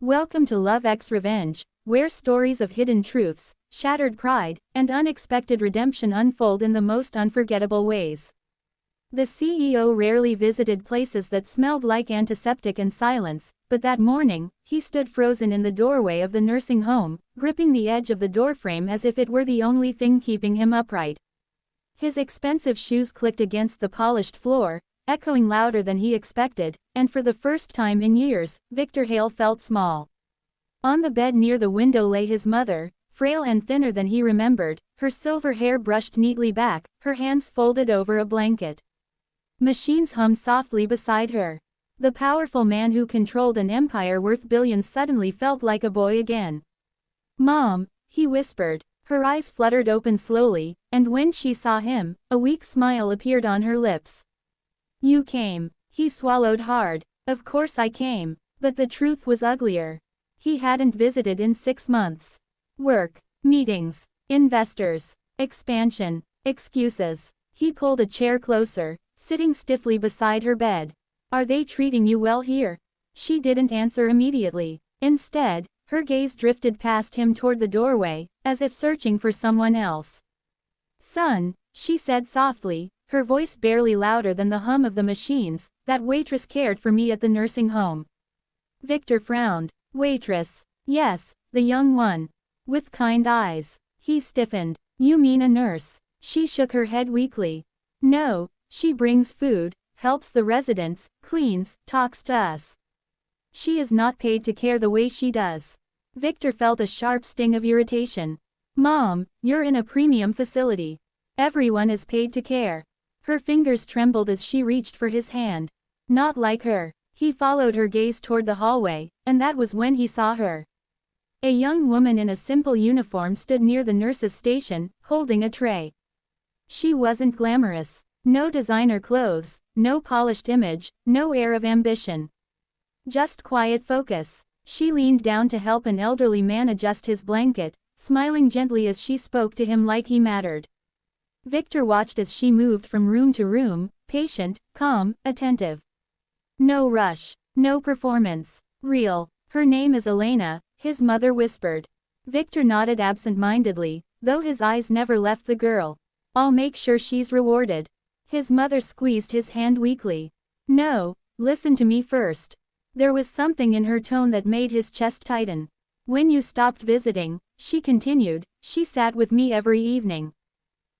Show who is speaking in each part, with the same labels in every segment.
Speaker 1: Welcome to Love X Revenge, where stories of hidden truths, shattered pride, and unexpected redemption unfold in the most unforgettable ways. The CEO rarely visited places that smelled like antiseptic and silence, but that morning, he stood frozen in the doorway of the nursing home, gripping the edge of the doorframe as if it were the only thing keeping him upright. His expensive shoes clicked against the polished floor, echoing louder than he expected, and for the first time in years, Victor Hale felt small. On the bed near the window lay his mother, frail and thinner than he remembered, her silver hair brushed neatly back, her hands folded over a blanket. Machines hummed softly beside her. The powerful man who controlled an empire worth billions suddenly felt like a boy again. "Mom," he whispered. Her eyes fluttered open slowly, and when she saw him, a weak smile appeared on her lips. "You came." He swallowed hard. "Of course I came." But the truth was uglier. He hadn't visited in 6 months. Work, meetings, investors, expansion, excuses. He pulled a chair closer, sitting stiffly beside her bed. "Are they treating you well here?" She didn't answer immediately. Instead, her gaze drifted past him toward the doorway, as if searching for someone else. "Son," she said softly, her voice barely louder than the hum of the machines, "that waitress cared for me at the nursing home." Victor frowned. "Waitress?" "Yes, the young one. With kind eyes." He stiffened. "You mean a nurse?" She shook her head weakly. "No, she brings food, helps the residents, cleans, talks to us. She is not paid to care the way she does." Victor felt a sharp sting of irritation. "Mom, you're in a premium facility. Everyone is paid to care." Her fingers trembled as she reached for his hand. "Not like her." He followed her gaze toward the hallway, and that was when he saw her. A young woman in a simple uniform stood near the nurse's station, holding a tray. She wasn't glamorous. No designer clothes, no polished image, no air of ambition. Just quiet focus. She leaned down to help an elderly man adjust his blanket, smiling gently as she spoke to him like he mattered. Victor watched as she moved from room to room, patient, calm, attentive. No rush, no performance. Real. "Her name is Elena," his mother whispered. Victor nodded absent-mindedly, though his eyes never left the girl. "I'll make sure she's rewarded." His mother squeezed his hand weakly. "No, listen to me first." There was something in her tone that made his chest tighten. "When you stopped visiting," she continued, "she sat with me every evening.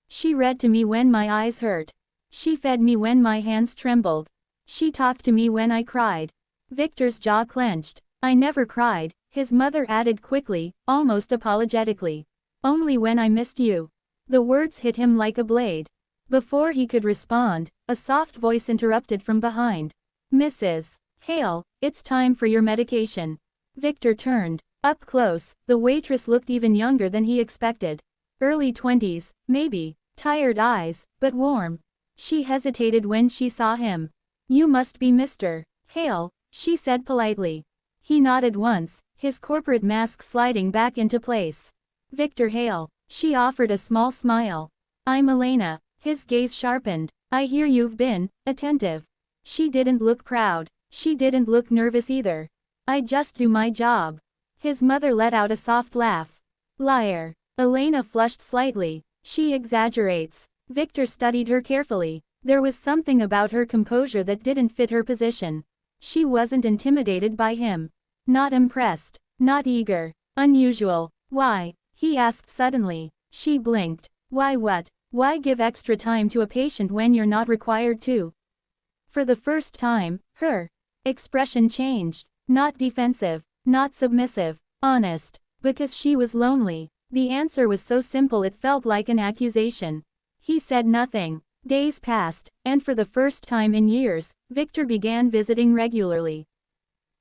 Speaker 1: She read to me when my eyes hurt. She fed me when my hands trembled. She talked to me when I cried." Victor's jaw clenched. "I never cried," his mother added quickly, almost apologetically. "Only when I missed you." The words hit him like a blade. Before he could respond, a soft voice interrupted from behind. "Mrs. Hale, it's time for your medication." Victor turned. Up close, the waitress looked even younger than he expected. Early 20s, maybe. Tired eyes, but warm. She hesitated when she saw him. "You must be Mr. Hale," she said politely. He nodded once, his corporate mask sliding back into place. "Victor Hale." She offered a small smile. "I'm Elena." His gaze sharpened. "I hear you've been attentive." She didn't look proud. She didn't look nervous either. "I just do my job." His mother let out a soft laugh. "Liar." Elena flushed slightly. "She exaggerates." Victor studied her carefully. There was something about her composure that didn't fit her position. She wasn't intimidated by him. Not impressed. Not eager. Unusual. "Why?" he asked suddenly. She blinked. "Why what? Why give extra time to a patient when you're not required to?" For the first time, her expression changed. Not defensive. Not submissive. Honest. Because she was lonely. The answer was so simple it felt like an accusation. He said nothing. Days passed, and for the first time in years, Victor began visiting regularly.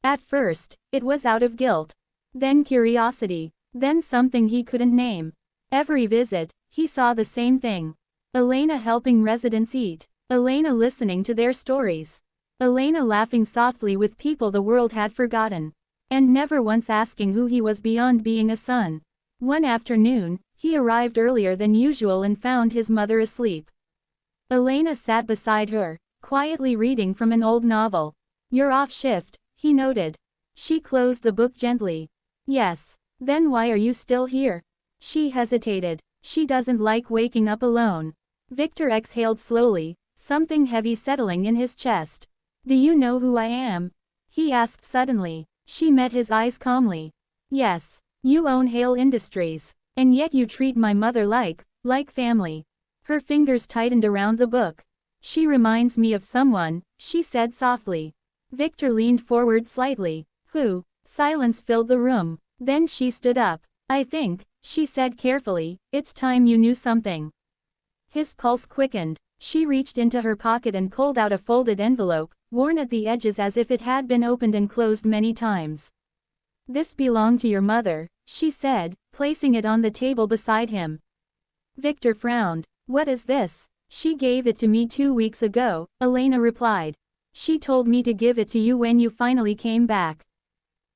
Speaker 1: At first, it was out of guilt. Then curiosity. Then something he couldn't name. Every visit, he saw the same thing. Elena helping residents eat. Elena listening to their stories. Elena laughing softly with people the world had forgotten. And never once asking who he was beyond being a son. One afternoon, he arrived earlier than usual and found his mother asleep. Elena sat beside her, quietly reading from an old novel. "You're off shift," he noted. She closed the book gently. Yes. Then why are you still here? She hesitated. She doesn't like waking up alone. Victor exhaled slowly, something heavy settling in his chest. Do you know who I am? He asked suddenly. She met his eyes calmly. Yes. You own Hale Industries. And yet you treat my mother like family. Her fingers tightened around the book. She reminds me of someone, she said softly. Victor leaned forward slightly. Who? Silence filled the room. Then she stood up. I think, she said carefully, it's time you knew something. His pulse quickened. She reached into her pocket and pulled out a folded envelope, worn at the edges as if it had been opened and closed many times. This belonged to your mother, she said, placing it on the table beside him. Victor frowned. What is this? She gave it to me 2 weeks ago, Elena replied. She told me to give it to you when you finally came back.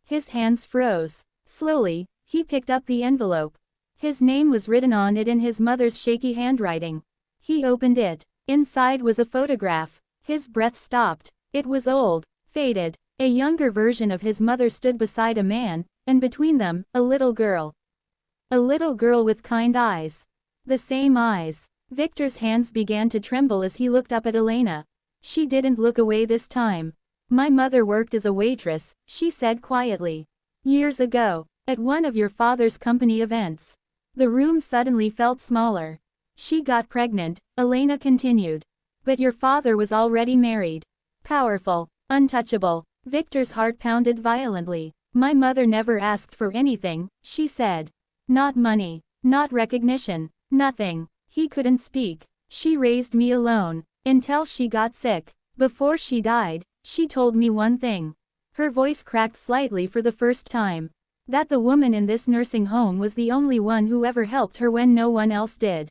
Speaker 1: His hands froze. Slowly, he picked up the envelope. His name was written on it in his mother's shaky handwriting. He opened it. Inside was a photograph. His breath stopped. It was old, faded. A younger version of his mother stood beside a man, and between them, a little girl. A little girl with kind eyes. The same eyes. Victor's hands began to tremble as he looked up at Elena. She didn't look away this time. My mother worked as a waitress, she said quietly. Years ago, at one of your father's company events. The room suddenly felt smaller. She got pregnant, Elena continued. But your father was already married. Powerful, untouchable. Victor's heart pounded violently. My mother never asked for anything, she said. Not money, not recognition, nothing. He couldn't speak. She raised me alone, until she got sick. Before she died, she told me one thing. Her voice cracked slightly for the first time. That the woman in this nursing home was the only one who ever helped her when no one else did.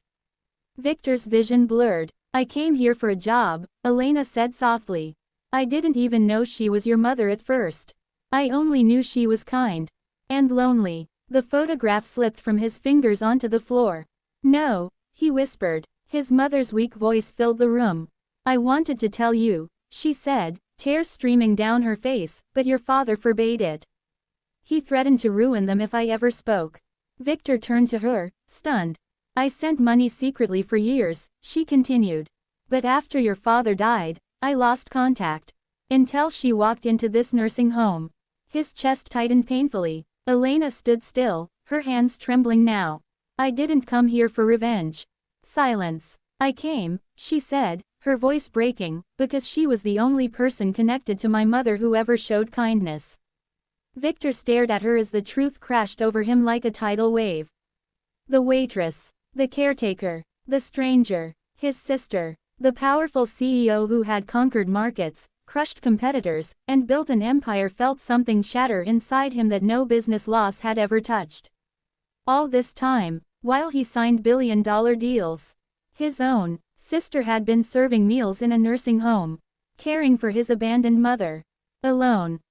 Speaker 1: Victor's vision blurred. I came here for a job, Elena said softly. I didn't even know she was your mother at first. I only knew she was kind. And lonely. The photograph slipped from his fingers onto the floor. No, he whispered. His mother's weak voice filled the room. I wanted to tell you, she said, tears streaming down her face, but your father forbade it. He threatened to ruin them if I ever spoke. Victor turned to her, stunned. I sent money secretly for years, she continued. But after your father died, I lost contact. Until she walked into this nursing home. His chest tightened painfully. Elena stood still, her hands trembling now. I didn't come here for revenge. Silence. I came, she said, her voice breaking, because she was the only person connected to my mother who ever showed kindness. Victor stared at her as the truth crashed over him like a tidal wave. The waitress, the caretaker, the stranger, his sister, the powerful CEO who had conquered markets, crushed competitors, and built an empire felt something shatter inside him that no business loss had ever touched. All this time, while he signed billion-dollar deals, his own sister had been serving meals in a nursing home, caring for his abandoned mother. Alone.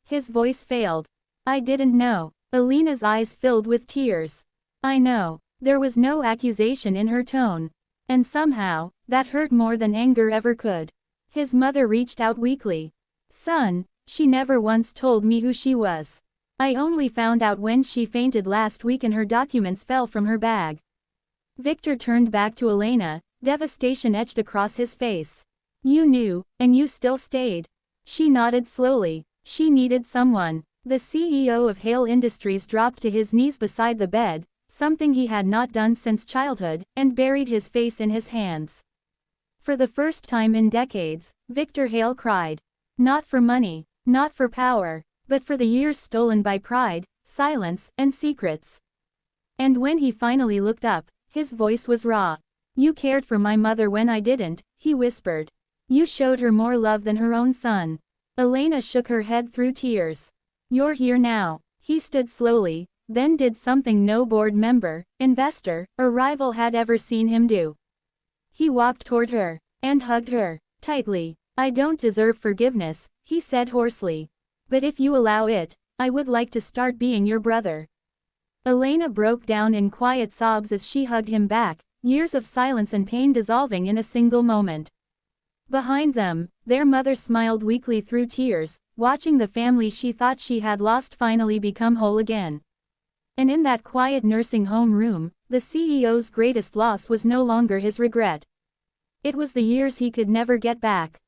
Speaker 1: His voice failed. I didn't know. Elena's eyes filled with tears. I know. There was no accusation in her tone. And somehow, that hurt more than anger ever could. His mother reached out weakly. Son, she never once told me who she was. I only found out when she fainted last week and her documents fell from her bag. Victor turned back to Elena, devastation etched across his face. You knew, and you still stayed. She nodded slowly. She needed someone. The CEO of Hale Industries dropped to his knees beside the bed, something he had not done since childhood, and buried his face in his hands. For the first time in decades, Victor Hale cried. Not for money, not for power, but for the years stolen by pride, silence, and secrets. And when he finally looked up, his voice was raw. You cared for my mother when I didn't, he whispered. You showed her more love than her own son. Elena shook her head through tears. You're here now. He stood slowly, then did something no board member, investor, or rival had ever seen him do. He walked toward her, and hugged her, tightly. I don't deserve forgiveness, he said hoarsely. But if you allow it, I would like to start being your brother. Elena broke down in quiet sobs as she hugged him back, years of silence and pain dissolving in a single moment. Behind them, their mother smiled weakly through tears, watching the family she thought she had lost finally become whole again. And in that quiet nursing home room, the CEO's greatest loss was no longer his regret. It was the years he could never get back.